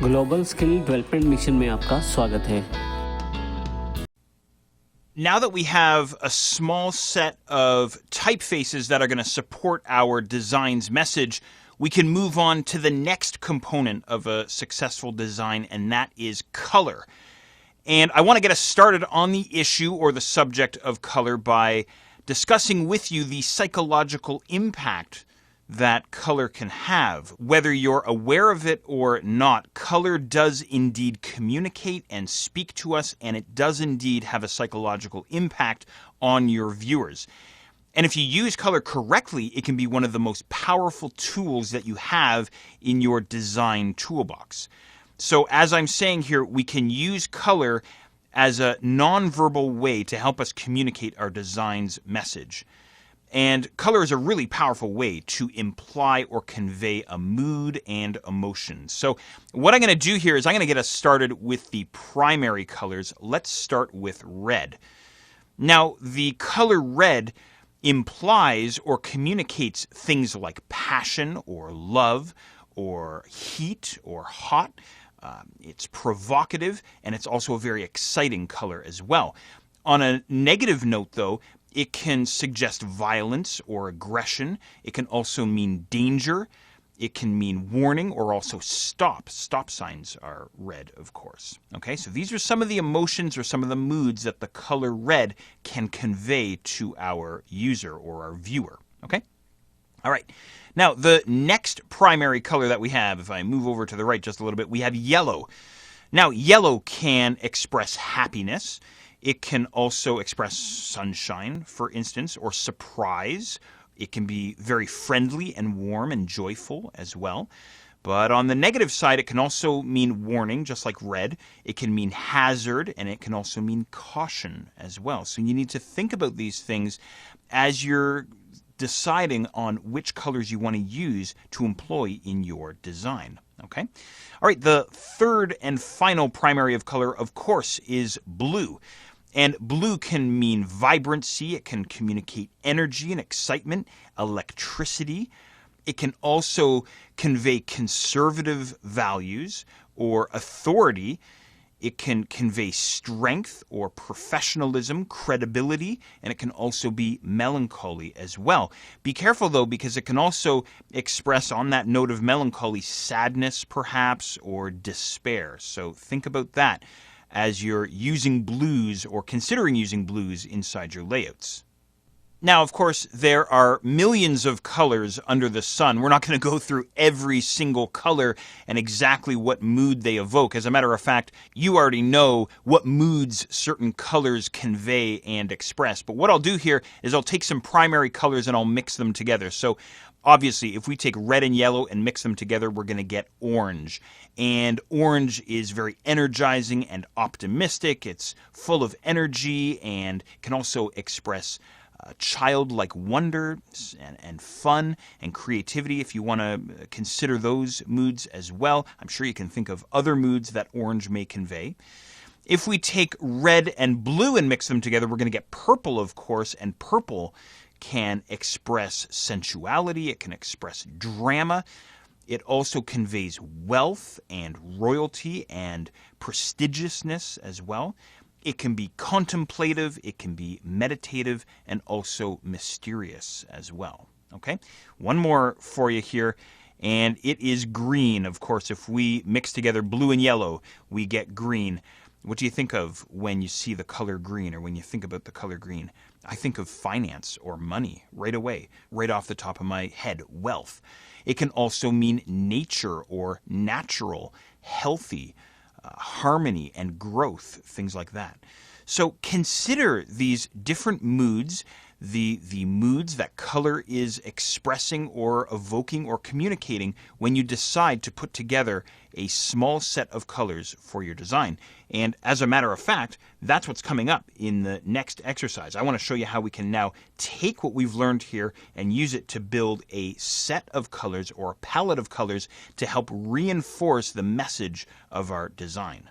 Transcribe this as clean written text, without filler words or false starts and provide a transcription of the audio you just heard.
Global skill development mission में आपका स्वागत है। Now that we have a small set of typefaces that are going to support our design's message, we can move on to the next component of a successful design, and that is color. And I want to get us started on the issue or the subject of color by discussing with you the psychological impact that color can have. Whether you're aware of it or not, color does indeed communicate and speak to us, and it does indeed have a psychological impact on your viewers. And if you use color correctly, it can be one of the most powerful tools that you have in your design toolbox. So as I'm saying here, we can use color as a nonverbal way to help us communicate our design's message. And color is a really powerful way to imply or convey a mood and emotion. So what I'm going to do here is I'm going to get us started with the primary colors. Let's start with red. Now, the color red implies or communicates things like passion or love or heat or hot. It's provocative, and it's also a very exciting color as well. On a negative note, though, it can suggest violence or aggression. It can also mean danger. It can mean warning or also stop. Stop signs are red, of course. Okay, so these are some of the emotions or some of the moods that the color red can convey to our user or our viewer. Okay? All right. Now, the next primary color that we have, if I move over to the right just a little bit, we have yellow. Now, yellow can express happiness. It can also express sunshine, for instance, or surprise. It can be very friendly and warm and joyful as well. But on the negative side, it can also mean warning, just like red. It can mean hazard, and it can also mean caution as well. So you need to think about these things as you're deciding on which colors you want to use to employ in your design. Okay? All right, the third and final primary of color, of course, is blue. And blue can mean vibrancy. It can communicate energy and excitement, electricity. It can also convey conservative values or authority. It can convey strength or professionalism, credibility, and it can also be melancholy as well. Be careful, though, because it can also express, on that note of melancholy, sadness, perhaps, or despair. So think about that as you're using blues or considering using blues inside your layouts. Now, of course, there are millions of colors under the sun. We're not going to go through every single color and exactly what mood they evoke. As a matter of fact, you already know what moods certain colors convey and express. But what I'll do here is I'll take some primary colors and I'll mix them together. So obviously, if we take red and yellow and mix them together, we're going to get orange. And orange is very energizing and optimistic. It's full of energy and can also express childlike wonder and fun and creativity if you want to consider those moods as well. I'm sure you can think of other moods that orange may convey. If we take red and blue and mix them together, we're going to get purple, of course, and purple can express sensuality. It can express drama. It also conveys wealth and royalty and prestigiousness as well. It can be contemplative, it can be meditative, and also mysterious as well. Okay? One more for you here, and it is green. Of course, if we mix together blue and yellow, we get green. What do you think of when you see the color green, or when you think about the color green? I think of finance or money right away, right off the top of my head, wealth. It can also mean nature or natural, healthy, harmony and growth, things like that. So consider these different moods, the moods that color is expressing or evoking or communicating when you decide to put together a small set of colors for your design. And as a matter of fact, that's what's coming up in the next exercise. I want to show you how we can now take what we've learned here and use it to build a set of colors or a palette of colors to help reinforce the message of our design.